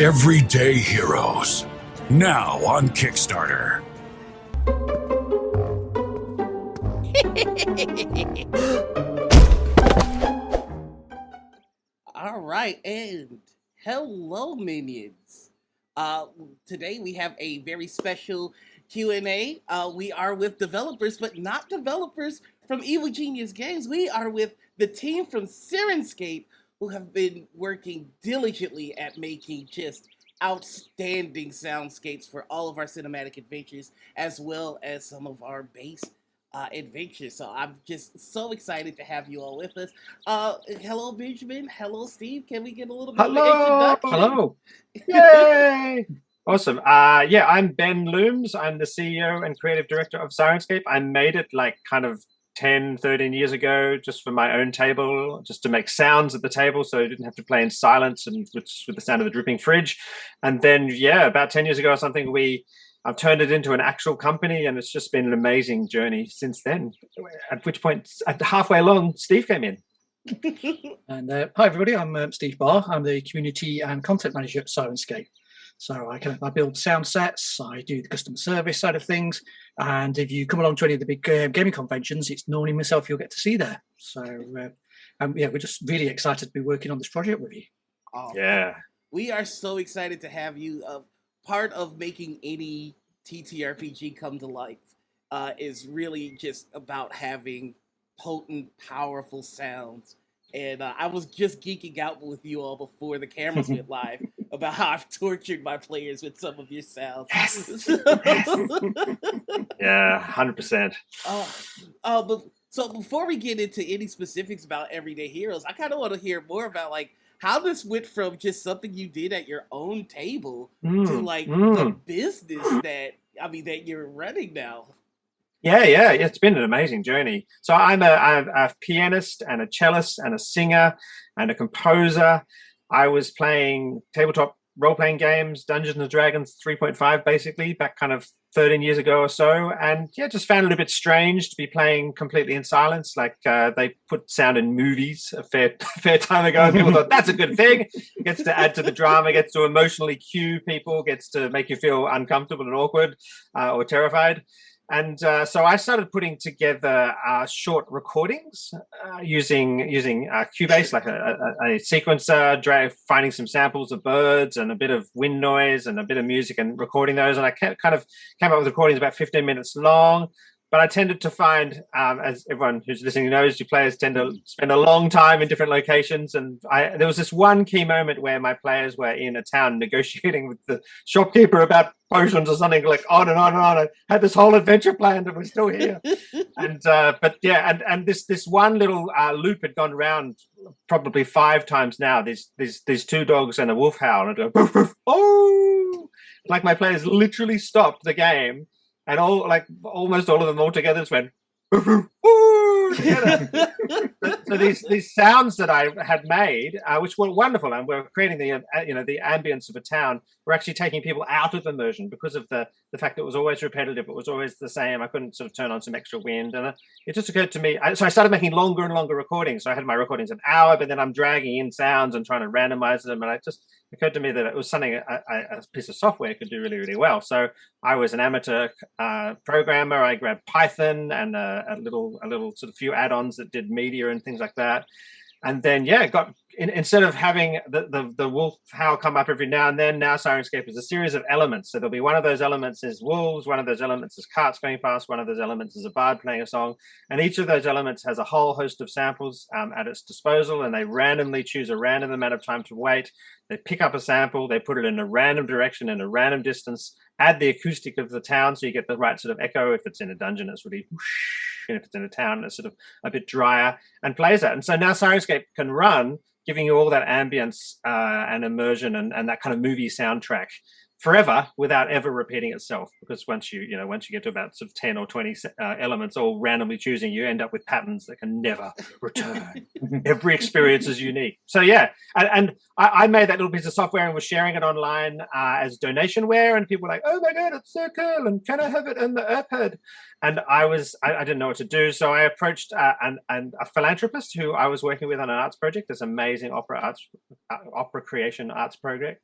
Everyday Heroes. Now on Kickstarter. All right, and hello, minions. Today we have a very special Q&A. We are with developers, but not developers from Evil Genius Games. We are with the team from Syrinscape, who have been working diligently at making just outstanding soundscapes for all of our cinematic adventures, as well as some of our base adventures. So I'm just so excited to have you all with us. Hello, Benjamin. Hello, Steve. Can we get a little bit of an Hello. introduction? Hello. Yay. Awesome. Yeah, I'm Ben Looms. I'm the CEO and creative director of Soundscape. I made it like kind of 10, 13 years ago, just for my own table, just to make sounds at the table, so I didn't have to play in silence and with the sound of the dripping fridge. And then, yeah, about 10 years ago or something, I've turned it into an actual company, and it's just been an amazing journey since then. At which point, at halfway along, Steve came in. And hi everybody, I'm Steve Barr. I'm the community and content manager at Soundscape. So I build sound sets, I do the customer service side of things, and if you come along to any of the big gaming conventions, it's normally myself you'll get to see there. So yeah, we're just really excited to be working on this project with you. Oh, Yeah. we are so excited to have you. Part of making any TTRPG come to life is really just about having potent, powerful sounds. And I was just geeking out with you all before the cameras went live about how I've tortured my players with some of your sounds. Yes. Yeah, 100%. But so before we get into any specifics about Everyday Heroes, I kind of want to hear more about like how this went from just something you did at your own table to like the business that you're running now. Yeah, it's been an amazing journey. So I'm a pianist and a cellist and a singer and a composer. I was playing tabletop role-playing games, Dungeons and Dragons 3.5, basically, back kind of 13 years ago or so. And yeah, just found it a bit strange to be playing completely in silence. Like they put sound in movies a fair time ago. And people thought, that's a good thing. It gets to add to the drama, gets to emotionally cue people, gets to make you feel uncomfortable and awkward or terrified. And so I started putting together short recordings using Cubase, like a sequencer, finding some samples of birds and a bit of wind noise and a bit of music and recording those. And I kind of came up with recordings about 15 minutes long. But I tended to find, as everyone who's listening knows, you players tend to spend a long time in different locations. And there was this one key moment where my players were in a town negotiating with the shopkeeper about potions or something, like on and on and on. I had this whole adventure planned and we're still here. But yeah, and this one little loop had gone around probably 5 times now. These 2 dogs and a wolf howl, and I'd go, woof, woof, oh! Like my players literally stopped the game. And almost all of them all together just went together. So these sounds that I had made, which were wonderful, and we're creating the ambience of a town, were actually taking people out of immersion because of the fact that it was always repetitive, it was always the same. I couldn't sort of turn on some extra wind, and it just occurred to me. So I started making longer and longer recordings. So I had my recordings an hour, but then I'm dragging in sounds and trying to randomize them, and it just occurred to me that it was something a piece of software could do really, really well. So I was an amateur programmer. I grabbed Python and a little sort of few add-ons that did media and things like that. And then, yeah, instead of having the wolf howl come up every now and then, now Syrinscape is a series of elements. So there'll be one of those elements is wolves, one of those elements is carts going past, one of those elements is a bard playing a song. And each of those elements has a whole host of samples at its disposal, and they randomly choose a random amount of time to wait. They pick up a sample, they put it in a random direction, in a random distance, add the acoustic of the town so you get the right sort of echo. If it's in a dungeon, it's really whoosh. And if it's in a town, it's sort of a bit drier, and plays that. And so now Soundscape can run, giving you all that ambience and immersion and that kind of movie soundtrack forever without ever repeating itself, because once you get to about sort of 10 or 20 elements all randomly choosing, you end up with patterns that can never return. Every experience is unique. So yeah, and I made that little piece of software and was sharing it online as donationware, and people were like, oh my god, it's so cool, and can I have it in the iPad? And I didn't know what to do, so I approached a philanthropist who I was working with on an arts project, this amazing opera creation arts project,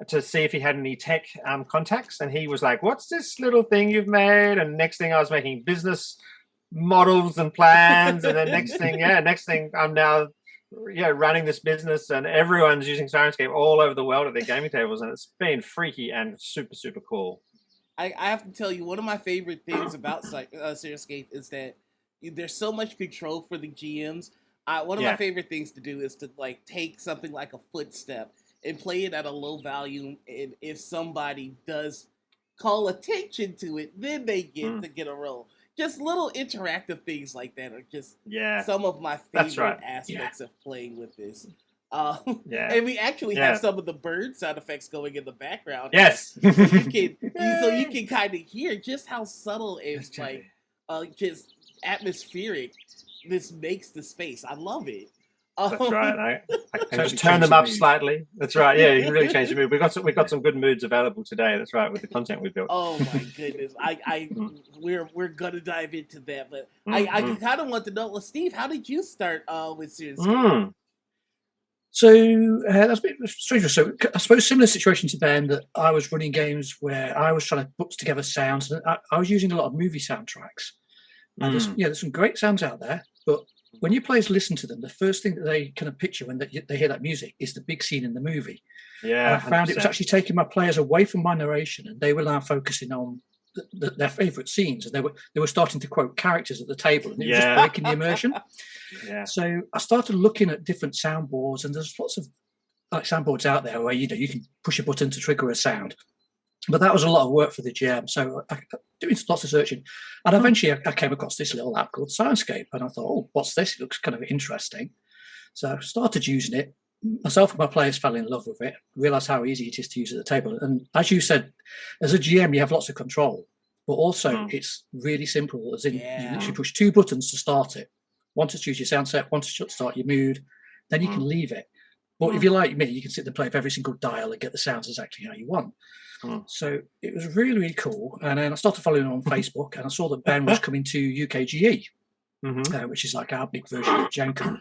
to see if he had any tech contacts. And he was like, what's this little thing you've made? And next thing I was making business models and plans, and then next thing I'm now running this business, and everyone's using Syrinscape all over the world at their gaming tables, and it's been freaky and super, super cool. I have to tell you, one of my favorite things about Syrinscape is that there's so much control for the GMs. One of my favorite things to do is to like take something like a footstep and play it at a low volume, and if somebody does call attention to it, then they get to get a roll. Just little interactive things like that are just some of my favorite aspects of playing with this. And we actually have some of the bird sound effects going in the background. Yes, so you can kind of hear just how subtle and just atmospheric this makes the space. I love it. That's right. I can just turn them up slightly. That's right. Yeah, you can really change the mood. We got some good moods available today. That's right, with the content we built. Oh my goodness, we're gonna dive into that, but I kind of want to know. Well, Steve, how did you start with Syrinscape? So that's a bit strange. So I suppose similar situation to Ben, that I was running games where I was trying to put together sounds, and I was using a lot of movie soundtracks. And there's some great sounds out there, but when your players listen to them, the first thing that they kind of picture when they hear that music is the big scene in the movie. Yeah, and I found 100%. It was actually taking my players away from my narration, and they were now focusing on their favourite scenes, and they were starting to quote characters at the table, and it was just breaking the immersion. So I started looking at different soundboards, and there's lots of soundboards out there where you can push a button to trigger a sound. But that was a lot of work for the GM, so I doing lots of searching, and eventually I came across this little app called Soundscape, and I thought, oh, what's this? It looks kind of interesting. So I started using it. Myself and my players fell in love with it, realised how easy it is to use at the table. And as you said, as a GM, you have lots of control, but also it's really simple, as in you literally push two buttons to start it. One to choose your sound set, one to start your mood, then you can leave it. But if you're like me, you can sit there and play with every single dial and get the sounds exactly how you want. So it was really, really cool. And then I started following him on Facebook, and I saw that Ben was coming to UKGE, which is like our big version of Gen Con.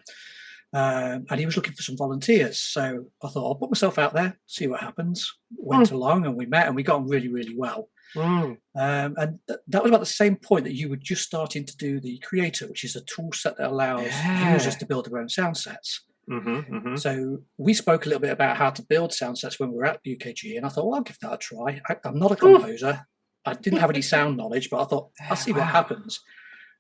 And he was looking for some volunteers. So I thought, I'll put myself out there, see what happens. Went along, and we met, and we got on really, really well. And that was about the same point that you were just starting to do the Creator, which is a tool set that allows users to build their own sound sets. So we spoke a little bit about how to build sound sets when we were at UKG, and I thought, well, I'll give that a try. I'm not a composer. I didn't have any sound knowledge, but I thought, I'll see what happens.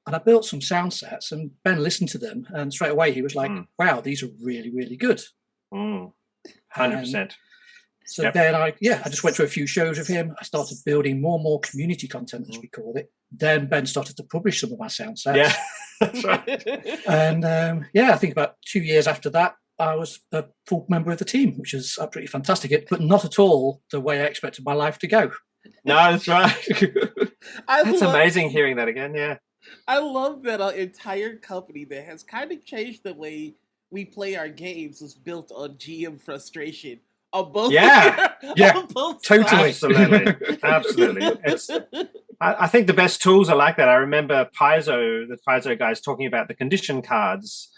And I built some sound sets, and Ben listened to them, and straight away he was like, wow, these are really, really good. 100%. So then I just went to a few shows with him. I started building more and more community content, as we called it. Then Ben started to publish some of my sound sets. Yeah, that's right. And I think about 2 years after that, I was a full member of the team, which was absolutely fantastic, but not at all the way I expected my life to go. No, that's right. It's amazing hearing that again, yeah. I love that an entire company that has kind of changed the way we play our games was built on GM frustration. On both on both totally. Absolutely. I think the best tools are like that. I remember the Paizo guys talking about the condition cards,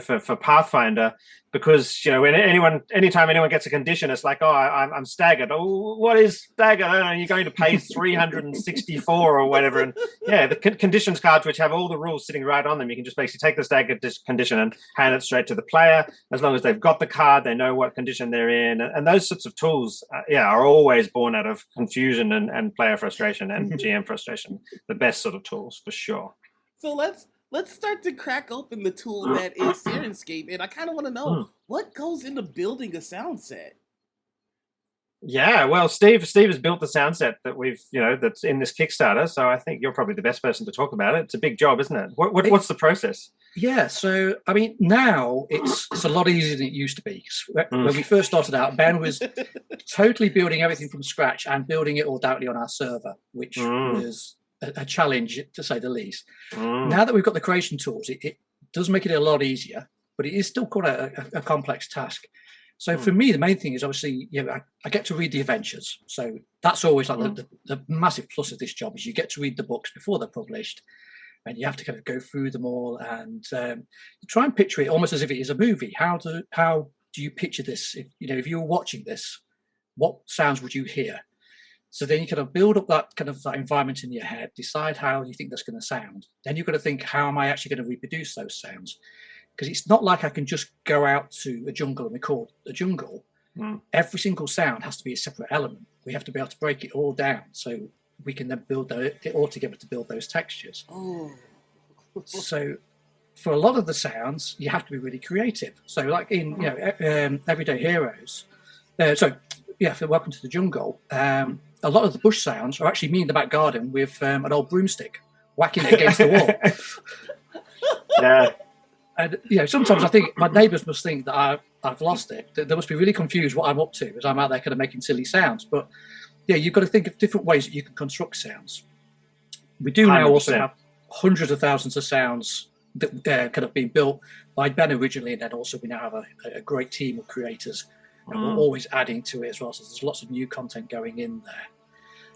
for Pathfinder, because anytime anyone gets a condition, it's like, oh, I'm staggered. Oh, what is staggered? I don't know, you're going to pay 364 or whatever. And the conditions cards, which have all the rules sitting right on them, you can just basically take the staggered condition and hand it straight to the player. As long as they've got the card, they know what condition they're in. And those sorts of tools, are always born out of confusion and player frustration and GM frustration. The best sort of tools, for sure. So let's start to crack open the tool that is Syrinscape, and I kind of want to know what goes into building a sound set. Yeah, well, Steve has built the sound set that that's in this Kickstarter. So I think you're probably the best person to talk about it. It's a big job, isn't it? What's the process? Yeah, so I mean, now it's a lot easier than it used to be. When we first started out, Ben was totally building everything from scratch and building it all directly on our server, which was a challenge to say the least. Now that we've got the creation tools, it does make it a lot easier, but it is still quite a complex task. So for me, the main thing is obviously, I get to read the adventures. So that's always like the massive plus of this job is you get to read the books before they're published. And you have to kind of go through them all and try and picture it almost as if it is a movie. How do you picture this? If you were watching this, what sounds would you hear? So then you kind of build up that environment in your head, decide how you think that's going to sound. Then you've got to think, how am I actually going to reproduce those sounds? Because it's not like I can just go out to a jungle and record a jungle. Every single sound has to be a separate element. We have to be able to break it all down. So we can then build it all together to build those textures. So for a lot of the sounds, you have to be really creative. So like in Everyday Heroes, for Welcome to the Jungle, a lot of the bush sounds are actually me in the back garden with an old broomstick whacking it against the wall. Yeah. And sometimes I think my neighbours must think that I've lost it. They must be really confused what I'm up to as I'm out there kind of making silly sounds. But yeah, you've got to think of different ways that you can construct sounds. We do now 100%. also have hundreds of thousands of sounds that kind of been built by Ben originally, and then also we now have a great team of creators, and we're always adding to it as well. So there's lots of new content going in there.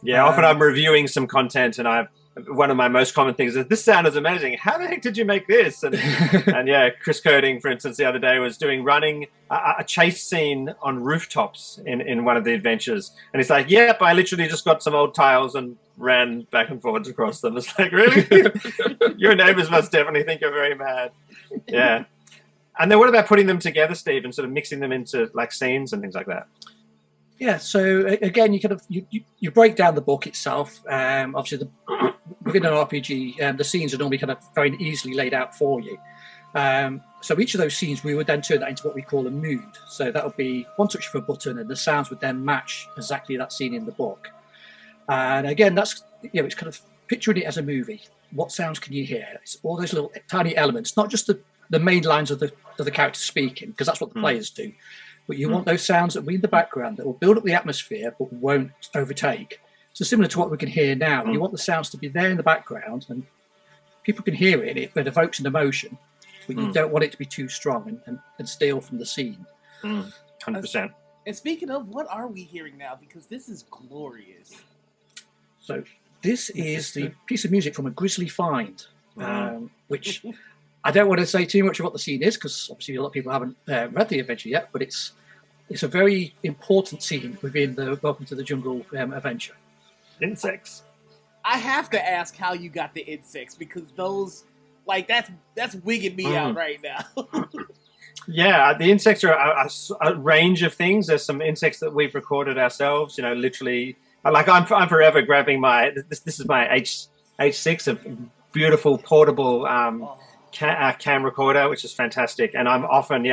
Yeah, often I'm reviewing some content, and one of my most common things is, this sound is amazing. How the heck did you make this? And yeah, Chris Coding, for instance, the other day was running a chase scene on rooftops in one of the adventures. And he's like, yep, I literally just got some old tiles and ran back and forwards across them. It's like, really? Your neighbors must definitely think you're very mad. Yeah. And then what about putting them together, Steve, and sort of mixing them into like scenes and things like that? Yeah, so again, you break down the book itself. Obviously, within an RPG, the scenes are normally kind of very easily laid out for you. So each of those scenes, we would then turn that into what we call a mood. So that would be one touch of a button, and the sounds would then match exactly that scene in the book. And again, that's it's kind of picturing it as a movie. What sounds can you hear? It's all those little tiny elements, not just the main lines of the character speaking, because that's what the players do. But you want those sounds that will be in the background that will build up the atmosphere but won't overtake. So similar to what we can hear now, you want the sounds to be there in the background and people can hear it. It evokes an emotion, but you don't want it to be too strong and steal from the scene. 100%. And speaking of, what are we hearing now? Because this is glorious. So this is the piece of music from A Grisly Find, which I don't want to say too much of what the scene is because obviously a lot of people haven't read the adventure yet, but it's a very important scene within the Welcome to the Jungle adventure. Insects. I have to ask how you got the insects because those, that's wigging me out right now. Yeah, the insects are a range of things. There's some insects that we've recorded ourselves. Literally, like I'm forever grabbing this is my H6, a beautiful portable cam recorder, which is fantastic, and I'm often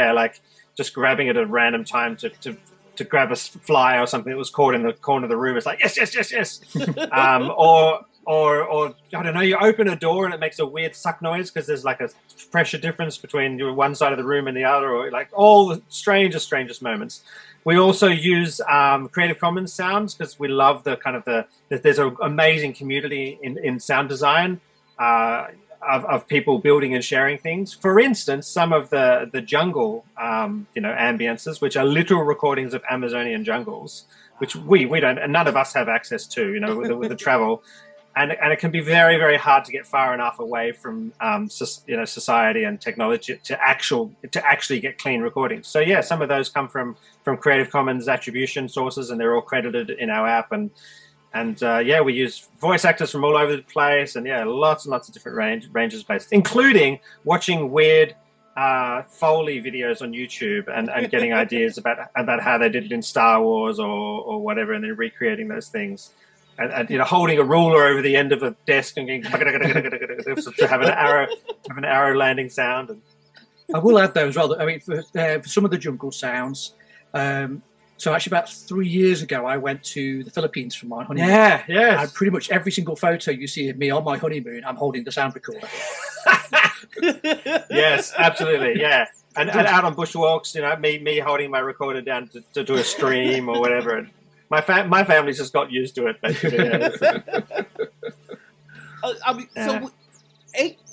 just grabbing it at a random time to grab a fly or something that was caught in the corner of the room. It's like yes. Or I don't know, you open a door and it makes a weird suck noise because there's like a pressure difference between one side of the room and the other, or like all the strangest moments. We also use Creative Commons sounds because we love there's an amazing community in sound design of people building and sharing things. For instance, some of the jungle ambiences, which are literal recordings of Amazonian jungles, which we don't, and none of us have access to, with the travel. And it can be very, very hard to get far enough away from society and technology to actually get clean recordings. So yeah, some of those come from Creative Commons attribution sources, and they're all credited in our app. And we use voice actors from all over the place, and lots and lots of different ranges based, including watching weird Foley videos on YouTube and getting ideas about how they did it in Star Wars or whatever, and then recreating those things. And holding a ruler over the end of a desk and going to have an arrow landing sound. And I will add though as well that, I mean, for some of the jungle sounds, So actually, about 3 years ago, I went to the Philippines for my honeymoon. Yeah, yes. And pretty much every single photo you see of me on my honeymoon, I'm holding the sound recorder. Yes, absolutely, yeah. And out on bushwalks, me holding my recorder down to do a stream or whatever. And my family's just got used to it, basically. Yeah. So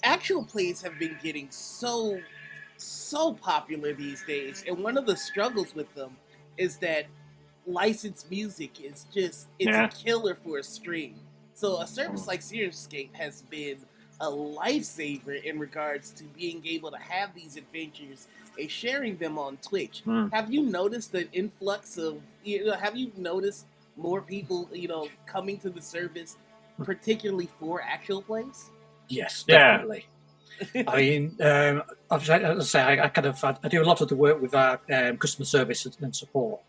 actual plays have been getting so popular these days, and one of the struggles with them is that licensed music is a killer for a stream. So a service like Syrinscape has been a lifesaver in regards to being able to have these adventures and sharing them on Twitch. Have you noticed an influx of, have you noticed more people, coming to the service, particularly for actual plays? Yes, definitely. I mean, as I say, I do a lot of the work with our customer service and support,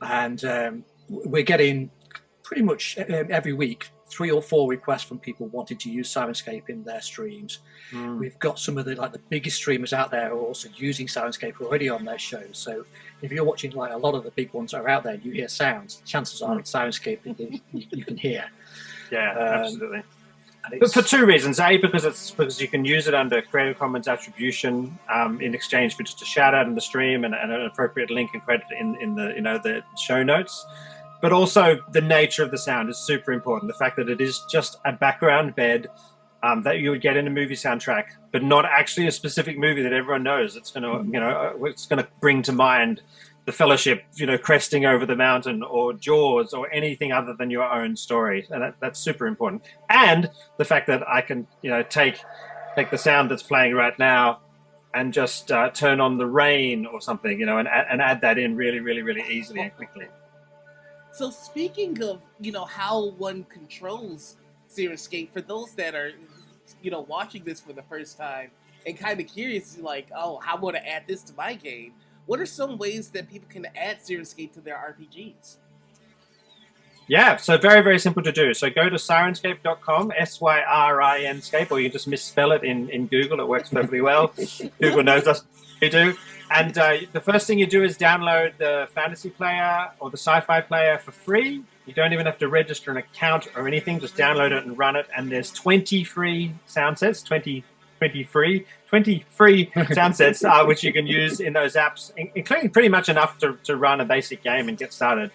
and we're getting pretty much every week 3 or 4 requests from people wanting to use Soundscape in their streams. We've got some of the biggest streamers out there who are also using Soundscape already on their shows. So if you're watching a lot of the big ones that are out there, and you hear sounds, chances are it's Soundscape that you can hear. Yeah, absolutely. But for 2 reasons: A, because you can use it under Creative Commons attribution in exchange for just a shout out in the stream and an appropriate link and credit in the show notes. But also the nature of the sound is super important. The fact that it is just a background bed that you would get in a movie soundtrack, but not actually a specific movie that everyone knows. It's gonna bring to mind The Fellowship, cresting over the mountain, or Jaws, or anything other than your own story, and that's super important. And the fact that I can, take the sound that's playing right now, and just turn on the rain or something, and add that in really, really, really easily and quickly. So speaking of, how one controls Syrinscape, for those that are, watching this for the first time and kind of curious, like, oh, how would I add this to my game? What are some ways that people can add Syrinscape to their RPGs? Yeah, so very, very simple to do. So go to Syrinscape.com, Syrinscape, or you can just misspell it in Google. It works perfectly well. Google knows us. You do. And the first thing you do is download the fantasy player or the sci-fi player for free. You don't even have to register an account or anything. Just download it and run it. And there's 20 free sound sets, 20 free sound sets, which you can use in those apps, including pretty much enough to run a basic game and get started.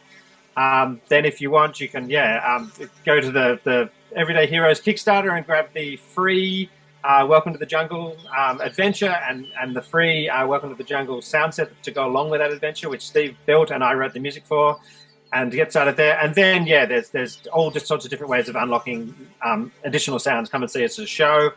Then if you want, you can, go to the Everyday Heroes Kickstarter and grab the free Welcome to the Jungle adventure and the free Welcome to the Jungle sound set to go along with that adventure, which Steve built and I wrote the music for, and get started there. And then, there's all just sorts of different ways of unlocking additional sounds. Come and see us at a show,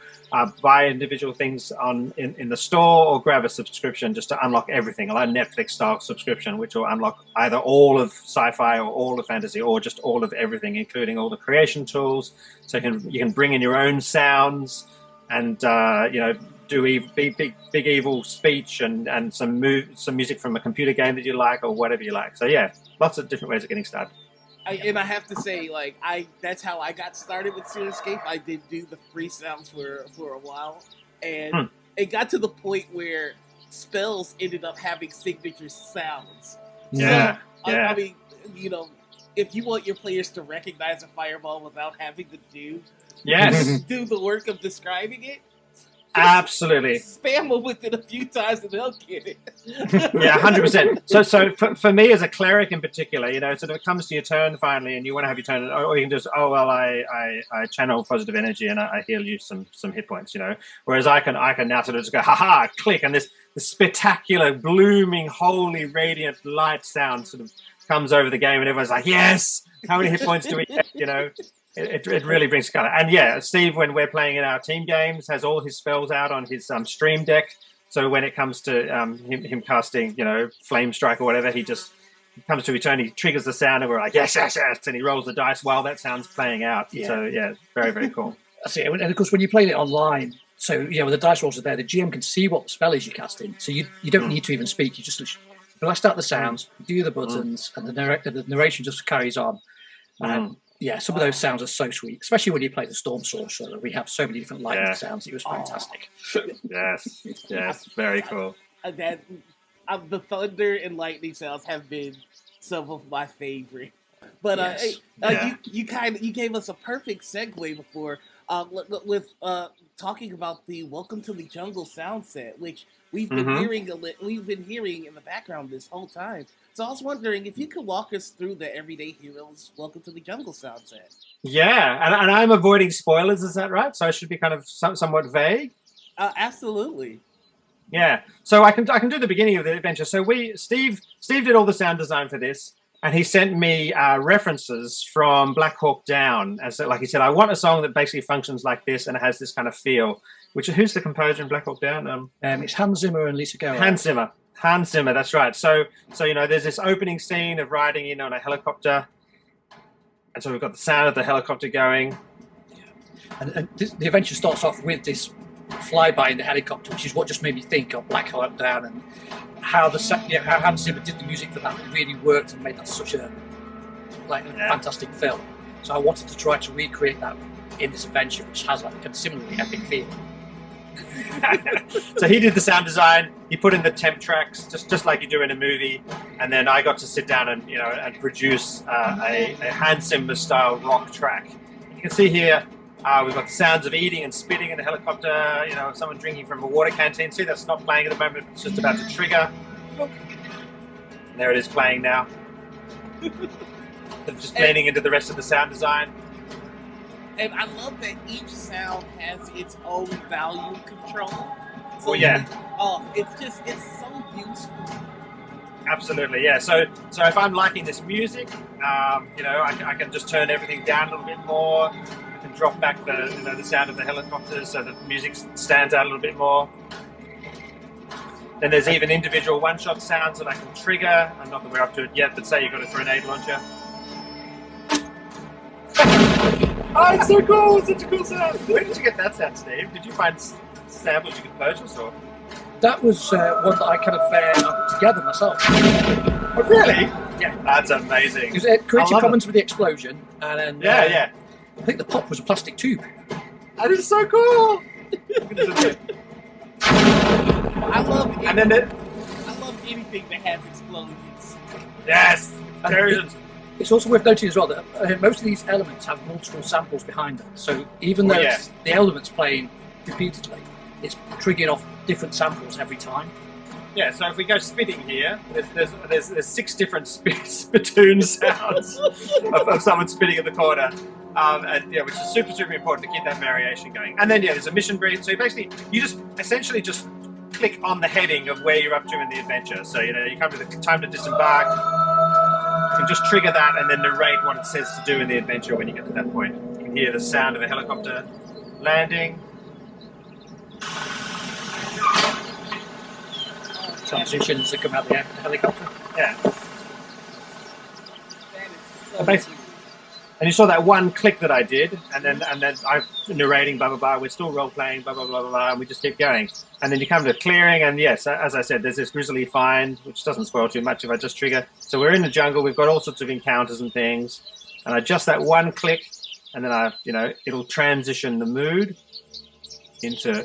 buy individual things in the store, or grab a subscription just to unlock everything, like a Netflix-style subscription, which will unlock either all of sci-fi or all of fantasy, or just all of everything, including all the creation tools. So you can bring in your own sounds and do big evil speech and some music from a computer game that you like, or whatever you like. So lots of different ways of getting started. And I have to say, that's how I got started with Syrinscape. I did do the free sounds for a while, and it got to the point where spells ended up having signature sounds. Yeah, so, I mean, if you want your players to recognize a fireball without having to do the work of describing it, absolutely spam them with it a few times and they'll get it. 100%. So for me as a cleric in particular, so if it comes to your turn finally and you want to have your turn, or you can just, I channel positive energy and I heal you some hit points, whereas I can now sort of just go haha, click, and this spectacular blooming holy radiant light sound sort of comes over the game and everyone's like, yes, how many hit points do we get? It really brings color. And Steve, when we're playing in our team games, has all his spells out on his stream deck. So when it comes to him casting, Flame Strike or whatever, he just comes to return, he triggers the sound, and we're like, yes, and he rolls the dice while that sound's playing out. Yeah. So very, very cool. That's it. And of course, when you play it online, so when the dice rolls are there, the GM can see what the spell is you're casting. So you don't need to even speak. You just blast out the sounds, do the buttons, and the narration just carries on. Some of those sounds are so sweet, especially when you play the Storm Sorcerer. We have so many different lightning sounds. It was fantastic. Yes, very cool. The thunder and lightning sounds have been some of my favorite. But you gave us a perfect segue before with talking about the Welcome to the Jungle sound set, which we've been hearing in the background this whole time. So I was wondering if you could walk us through the Everyday Heroes Welcome to the Jungle sound set. Yeah, and I'm avoiding spoilers. Is that right? So I should be kind of somewhat vague. Absolutely. Yeah. So I can do the beginning of the adventure. So Steve did all the sound design for this. And he sent me references from Black Hawk Down. As like he said, I want a song that basically functions like this and it has this kind of feel. Who's the composer in Black Hawk Down? It's Hans Zimmer and Lisa Gower. Hans Zimmer. That's right. So there's this opening scene of riding in on a helicopter, and so we've got the sound of the helicopter going. And the adventure starts off with this flyby in the helicopter, which is what just made me think of Black Hawk Down and how how Hans Zimmer did the music for that. It really worked and made that such a fantastic film. So I wanted to try to recreate that in this adventure, which has like a similarly epic feel. So he did the sound design. He put in the temp tracks, just like you do in a movie, and then I got to sit down and produce a Hans Zimmer style rock track. You can see here. We've got the sounds of eating and spitting in the helicopter, someone drinking from a water canteen. See, that's not playing at the moment. It's just about to trigger. And there it is playing now. It's just blending into the rest of the sound design. And I love that each sound has its own volume control. So, yeah. It's so useful. Absolutely, yeah. So if I'm liking this music, I can just turn everything down a little bit more. Drop back the sound of the helicopters so the music stands out a little bit more. Then there's even individual one-shot sounds that I can trigger. I'm not that we're up to it yet, but say you've got a grenade launcher. Oh, it's so cool! It's such a cool sound. Where did you get that sound, Steve? Did you find samples you could purchase, or? That was one that I kind of put together myself. Oh, really? Yeah. That's amazing. Because Creative Commons with the explosion, and then yeah. I think the pop was a plastic tube. That is so cool. I love anything that has explosions. Yes. It's also worth noting as well that most of these elements have multiple samples behind them. So even though the elements playing repeatedly, it's triggering off different samples every time. Yeah, so if we go spitting here, there's 6 different spittoon sounds of someone spitting in the corner. Which is super, super important to keep that variation going. And then, there's a mission brief. So you just essentially just click on the heading of where you're up to in the adventure. So, you come to the time to disembark. You can just trigger that and then narrate what it says to do in the adventure when you get to that point. You can hear the sound of a helicopter landing. Transitions that come out of the helicopter. Yeah. That is so And you saw that one click that I did, and then I'm narrating, blah, blah, blah. We're still role-playing, blah, blah, blah, blah, blah, and we just keep going. And then you come to clearing, and yes, as I said, there's this grizzly find, which doesn't spoil too much if I just trigger. So we're in the jungle. We've got all sorts of encounters and things. And I just that one click, and then it'll transition the mood into,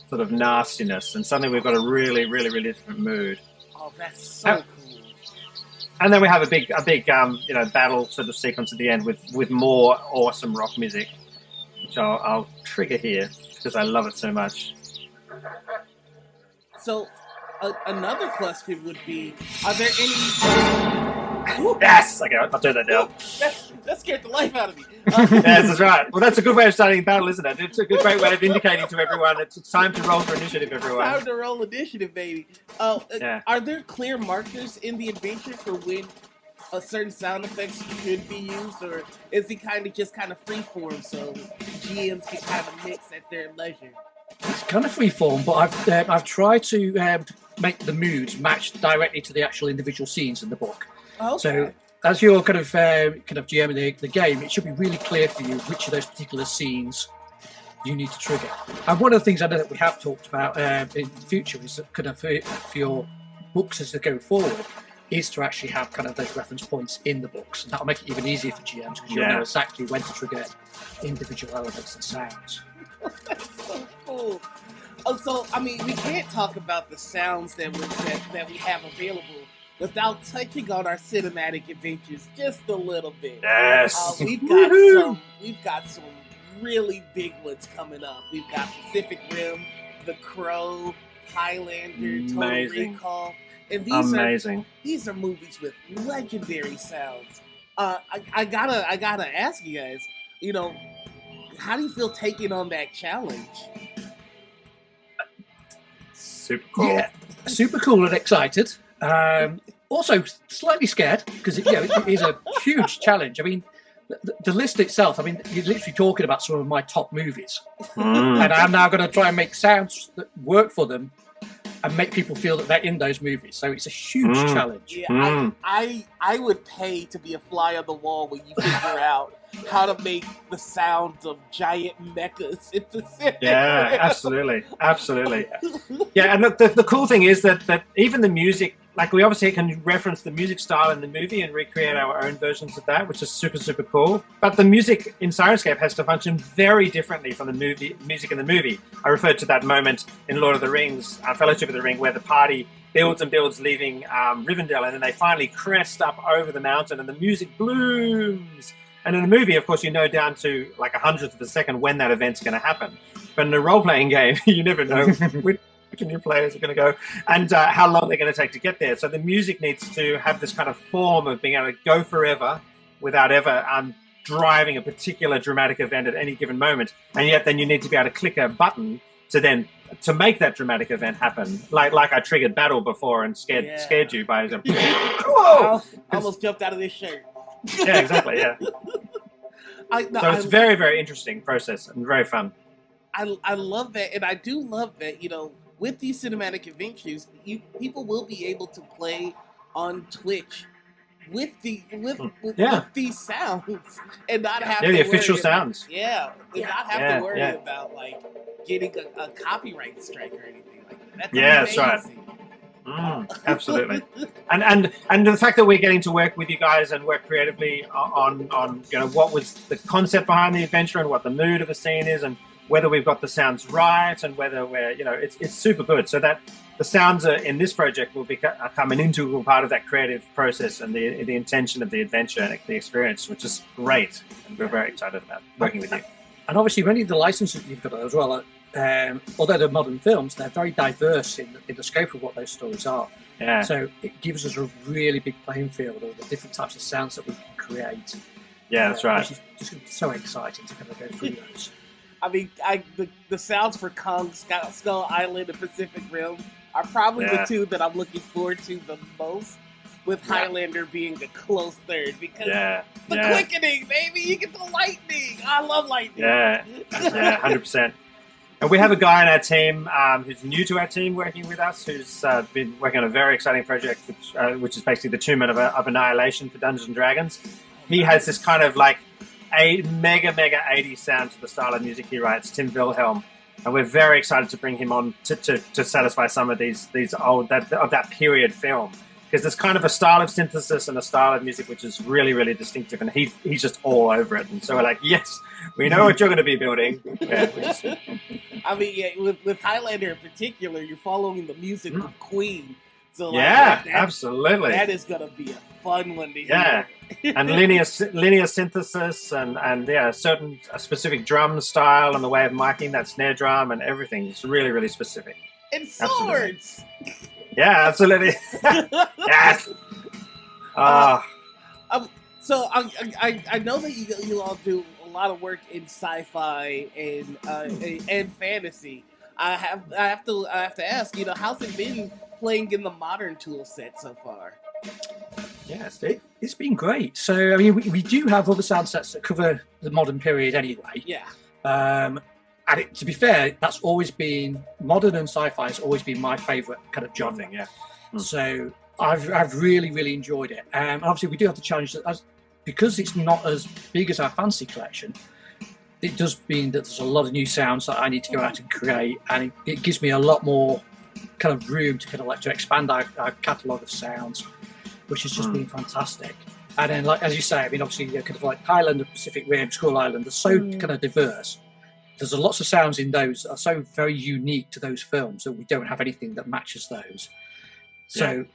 sort of nastiness. And suddenly we've got a really, really, really different mood. Oh, that's so cool. And then we have a big battle sort of sequence at the end with more awesome rock music, which I'll trigger here because I love it so much. So, another question would be: are there any? Yes, okay, I'll turn that down. That scared the life out of me. Yes, that's right. Well, that's a good way of starting a battle, isn't it? It's a great way of indicating to everyone it's time to roll for initiative, everyone. Time to roll initiative, baby. Are there clear markers in the adventure for when a certain sound effects could be used, or is it kind of freeform so GMs can kind of mix at their leisure? It's kind of freeform, but I've tried to make the moods match directly to the actual individual scenes in the book. Okay. So as you're kind of GMing the game, it should be really clear for you which of those particular scenes you need to trigger. And one of the things I know that we have talked about in the future is that kind of for your books as they go forward is to actually have kind of those reference points in the books, and that'll make it even easier for GMs because you'll know exactly when to trigger individual elements and sounds. That's so cool. Oh, so I mean, we can't talk about the sounds that we have available without touching on our cinematic adventures just a little bit. Yes. We've got some really big ones coming up. We've got Pacific Rim, The Crow, Highlander, Total Amazing. Recall, and these are movies with legendary sounds. I gotta ask you guys, how do you feel taking on that challenge? Super cool. Yeah, super cool and excited. Also slightly scared because it is a huge challenge. I mean, the list itself, I mean, you're literally talking about some of my top movies. And I'm now going to try and make sounds that work for them and make people feel that they're in those movies. So it's a huge challenge. Yeah, I would pay to be a fly on the wall when you figure out how to make the sounds of giant mechas in Pacific Rim. Absolutely. Yeah, and look, the cool thing is that even the music, like we obviously can reference the music style in the movie and recreate our own versions of that, which is super, super cool. But the music in Syrinscape has to function very differently from the music in the movie. I referred to that moment in Lord of the Rings, Fellowship of the Ring, where the party builds and builds leaving Rivendell, and then they finally crest up over the mountain and the music blooms. And in the movie, of course, down to like a hundredth of a second when that event's going to happen. But in a role-playing game, you never know which of your players are going to go and how long they're going to take to get there. So the music needs to have this kind of form of being able to go forever without ever driving a particular dramatic event at any given moment. And yet then you need to be able to click a button to make that dramatic event happen. Like I triggered battle before and scared you by whoa! I almost jumped out of this shirt. Yeah, exactly. Yeah. So it's very, very interesting process and very fun. I love that, and I do love that. With these cinematic adventures, people will be able to play on Twitch with these sounds and not have to the official sounds. Not have to worry about like getting a copyright strike or anything like that. That's right. Absolutely, and the fact that we're getting to work with you guys and work creatively on what was the concept behind the adventure and what the mood of the scene is and whether we've got the sounds right and whether we're it's super good. So that the sounds in this project will become an integral part of that creative process and the intention of the adventure and the experience, which is great. And we're very excited about working with you. And obviously, many of the licenses you've got as well. Although they're modern films, they're very diverse in the scope of what those stories are. Yeah. So it gives us a really big playing field of the different types of sounds that we can create. Yeah, that's right. Which is just so exciting to kind of go through those. I mean, the sounds for Kong, Skull Island, and Pacific Rim are probably the two that I'm looking forward to the most, with Highlander being a close third, because the quickening, baby, you get the lightning. I love lightning. Yeah, 100%. And we have a guy on our team who's new to our team working with us, who's been working on a very exciting project, which is basically the Tomb of Annihilation for Dungeons & Dragons. He has this kind of like a mega 80s sound to the style of music he writes, Tim Wilhelm. And we're very excited to bring him on to satisfy some of these old of that period film. Because there's kind of a style of synthesis and a style of music which is really, really distinctive, and he's just all over it. And so we're like, yes, we know what you're going to be building. Yeah, I mean, with Highlander in particular, you're following the music of Queen. So absolutely. That is going to be a fun one to hear. Yeah, and linear synthesis and a specific drum style and the way of miking that snare drum and everything. It's really, really specific. And swords. Absolutely. Yeah, absolutely. Yes. So I know that you all do a lot of work in sci-fi and fantasy. I have to ask, how's it been playing in the modern tool set so far? Yeah, it's been great. So I mean, we do have other sound sets that cover the modern period anyway. Yeah. And to be fair, that's always been modern and sci-fi has always been my favourite kind of genre. Yeah. So I've really, really enjoyed it. And obviously, we do have the challenge that because it's not as big as our fantasy collection, it does mean that there's a lot of new sounds that I need to go out and create, and it gives me a lot more kind of room to kind of like to expand our catalogue of sounds, which has just been fantastic. And then, like as you say, I mean, obviously, kind of like Highlander, Pacific Rim, Skull Island, they're so kind of diverse. There's lots of sounds in those that are so very unique to those films that we don't have anything that matches those. So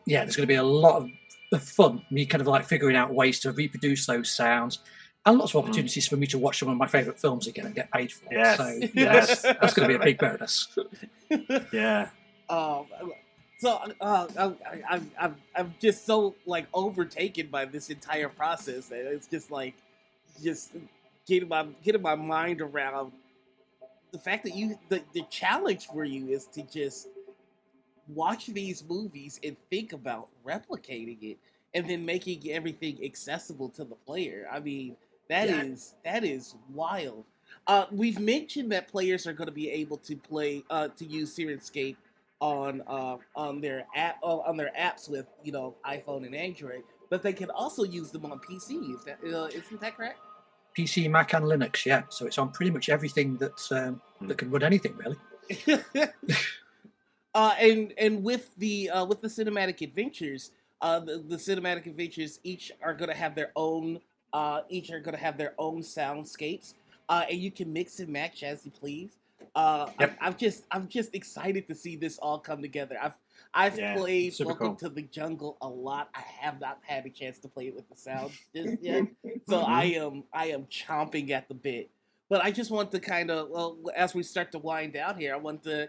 yeah, there's going to be a lot of fun, me kind of like figuring out ways to reproduce those sounds, and lots of opportunities for me to watch some of my favourite films again and get paid for it. Yes, So yes, that's going to be a big bonus. yeah. So I'm just so like overtaken by this entire process that it's just like getting my mind around the fact that the challenge for you is to just watch these movies and think about replicating it and then making everything accessible to the player. I mean, that is wild. We've mentioned that players are going to be able to play to use Syrinscape on their apps with iPhone and Android, but they can also use them on PC. Isn't that correct? PC, Mac, and Linux, yeah. So it's on pretty much everything that can run anything, really. And with the cinematic adventures, the cinematic adventures each are going to have their own soundscapes, and you can mix and match as you please. Yep. I'm just excited to see this all come together. I've played Welcome to the Jungle a lot. I have not had a chance to play it with the sound just yet, so I am chomping at the bit. But I just want to kind of, as we start to wind down here, I want to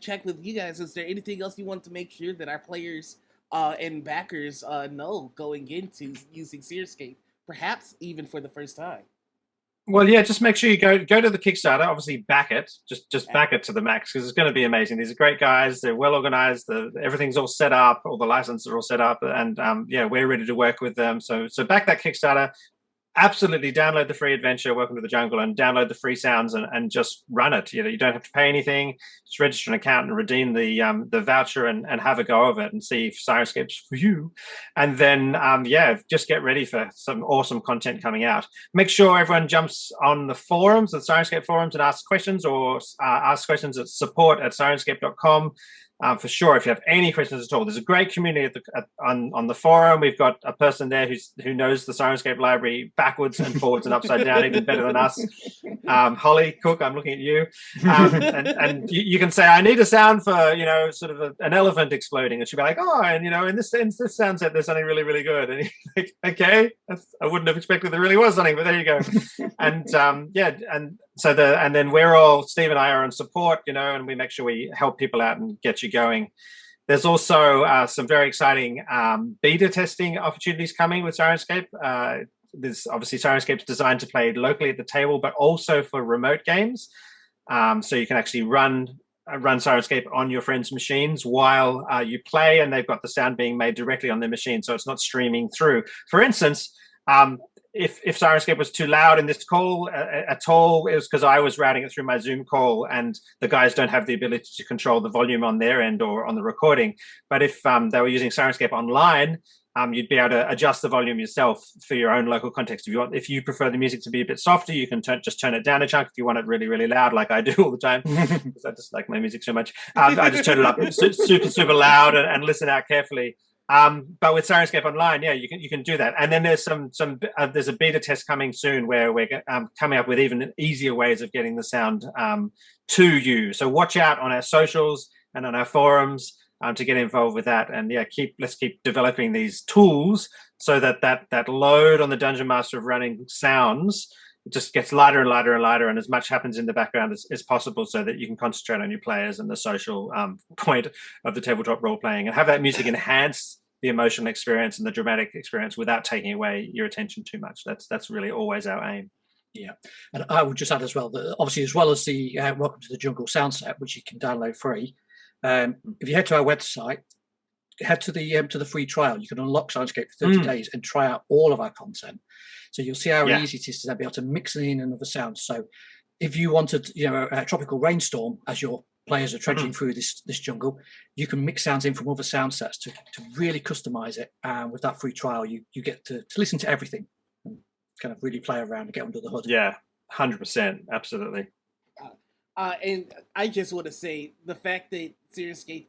check with you guys. Is there anything else you want to make sure that our players and backers know going into using Syrinscape, perhaps even for the first time? Well, yeah, just make sure you go to the Kickstarter. Obviously, back it. Just back it to the max because it's going to be amazing. These are great guys. They're well organized. Everything's all set up. All the licenses are all set up, and we're ready to work with them. So back that Kickstarter. Absolutely, download the free adventure, Welcome to the Jungle, and download the free sounds and just run it. You don't have to pay anything. Just register an account and redeem the voucher and have a go of it and see if Syrinscape's for you. And then just get ready for some awesome content coming out. Make sure everyone jumps on the forums, the Syrinscape forums, and asks questions or ask questions at support@syrinscape.com. For sure, if you have any questions at all, there's a great community on the forum. We've got a person there who knows the Soundscape library backwards and forwards and upside down, even better than us. Holly Cook, I'm looking at you, and you can say, I need a sound for sort of an elephant exploding, and she'll be like, oh, and in this sound set, there's something really, really good, and you're like, okay, I wouldn't have expected there really was something, but there you go, and and then we're all, Steve and I are on support, and we make sure we help people out and get you going. There's also some very exciting beta testing opportunities coming with Syrinscape. There's obviously Syrinscape's designed to play locally at the table, but also for remote games. So you can actually run Syrinscape on your friends' machines while you play, and they've got the sound being made directly on their machine, so it's not streaming through. For instance, if Syrinscape was too loud in this call at all, it was because I was routing it through my Zoom call, and the guys don't have the ability to control the volume on their end or on the recording. But if they were using Syrinscape online, you'd be able to adjust the volume yourself for your own local context. If you prefer the music to be a bit softer, you can just turn it down a chunk. If you want it really, really loud, like I do all the time, because I just like my music so much, I just turn it up super, super loud and listen out carefully. But with Soundscape Online, you can do that. And then there's there's a beta test coming soon where we're coming up with even easier ways of getting the sound to you. So watch out on our socials and on our forums to get involved with that. And let's keep developing these tools so that load on the Dungeon Master of running sounds just gets lighter and lighter and lighter, and as much happens in the background as possible, so that you can concentrate on your players and the social point of the tabletop role playing, and have that music enhance the emotional experience and the dramatic experience without taking away your attention too much. That's really always our aim. Yeah, and I would just add as well that obviously, as well as the Welcome to the Jungle sound set, which you can download free, if you head to our website, head to the free trial. You can unlock Soundscape for 30 days and try out all of our content. So you'll see how easy it is to then be able to mix in another sound. So if you wanted, a tropical rainstorm as your players are trudging through this jungle, you can mix sounds in from other sound sets to really customize it. And with that free trial, you get to listen to everything and kind of really play around and get under the hood. Yeah, 100%, absolutely. And I just want to say the fact that Syrinscape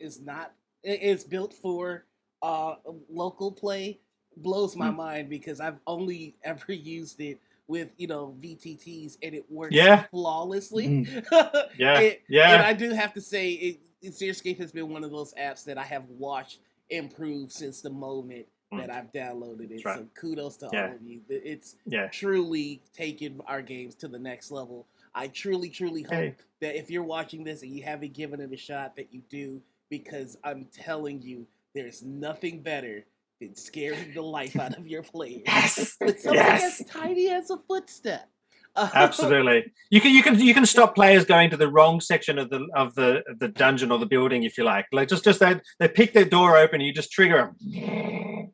is built for local play blows my mind, because I've only ever used it with VTTs, and it works flawlessly. And I do have to say, Syrinscape has been one of those apps that I have watched improved since the moment that I've downloaded it. Right. So kudos to all of you. It's Yeah. truly taken our games to the next level. I truly hope that if you're watching this and you haven't given it a shot, that you do, because I'm telling you, there's nothing better than scaring the life out of your players with something as tiny as a footstep. Absolutely. You can stop players going to the wrong section of the dungeon or the building if you like. Like just they pick their door open and you just trigger them.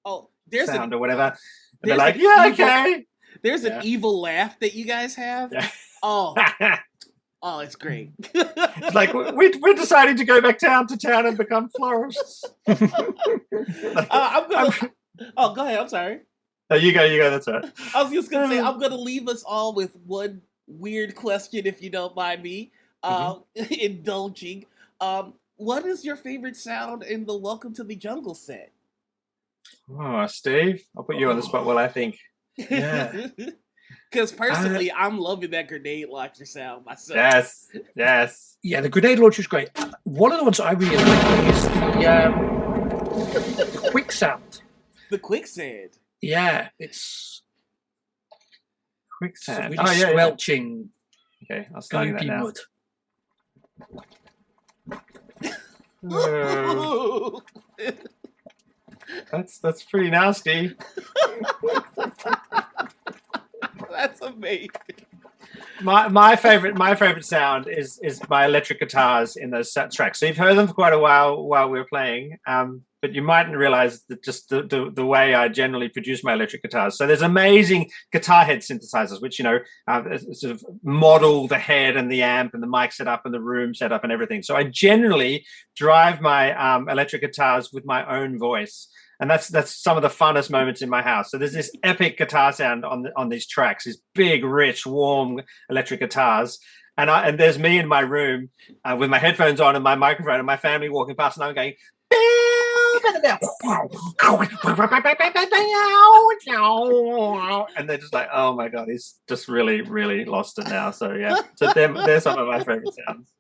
Oh, there's sound or whatever. And they're there's like, an yeah, evil- okay. There's an evil laugh that you guys have. Yeah. Oh, it's great. It's like we're deciding to go back town and become florists. I'm gonna. Oh, go ahead. I'm sorry. Oh, you go. That's right. I was just gonna say I'm gonna leave us all with one weird question, if you don't mind me indulging. What is your favorite sound in the Welcome to the Jungle set? Oh, Steve, I'll put you on the spot while I think. Yeah. Because personally, I'm loving that grenade launcher sound myself. Yes. Yeah, the grenade launcher is great. One of the ones I really like is the quick sound. The quicksand. Yeah, it's Quicksand. really squelching, Okay, I'll start that goopy now. mud. That's pretty nasty. That's amazing. My favorite sound is my electric guitars in those tracks. So you've heard them for quite a while we were playing, but you mightn't realize that just the way I generally produce my electric guitars. So there's amazing guitar head synthesizers, which sort of model the head and the amp and the mic setup and the room setup and everything. So I generally drive my electric guitars with my own voice. And that's some of the funnest moments in my house. So there's this epic guitar sound on these tracks, these big, rich, warm electric guitars. And there's me in my room with my headphones on and my microphone and my family walking past, and I'm going, and they're just like, oh my God, he's just really, really lost it now. So yeah, so they're some of my favorite sounds.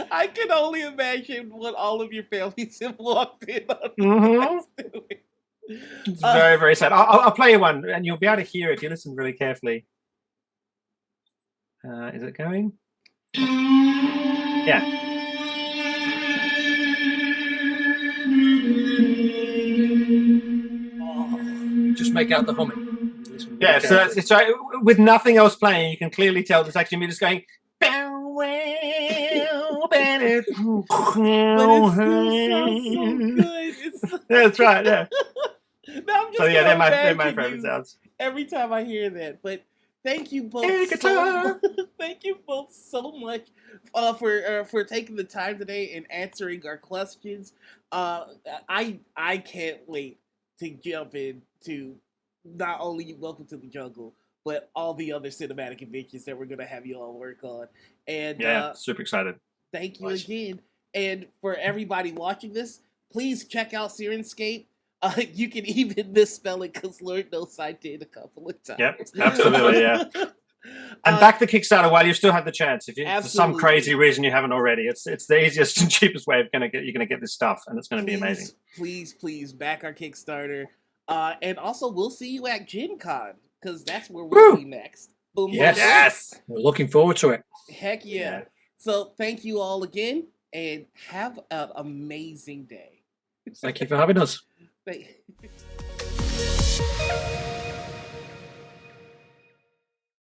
I can only imagine what all of your families have walked in on. It's very, very sad. I'll play you one, and you'll be able to hear it if you listen really carefully. Is it going? Yeah. Just make out the humming. Yeah, so it's right. With nothing else playing, you can clearly tell there's actually me just going. But it still sounds so good. That's right. Yeah. Now I'm just they're my imagine favorite you sounds. every time I hear that. But thank you both. Thank you both so much for taking the time today and answering our questions. I can't wait to jump into not only Welcome to the Jungle, but all the other cinematic adventures that we're gonna have you all work on. And super excited. Thank you again. And for everybody watching this, please check out Syrinscape. You can even misspell it because Lord knows I did a couple of times. Yep, absolutely, yeah. And back the Kickstarter while you still have the chance. If you, for some crazy reason you haven't already, it's the easiest and cheapest way of you're gonna get this stuff, and it's gonna be amazing. Please back our Kickstarter. And also we'll see you at Gen Con, because that's where we'll be next. Boom, yes. We're looking forward to it. Heck yeah. So thank you all again, and have an amazing day. Thank you for having us. Thank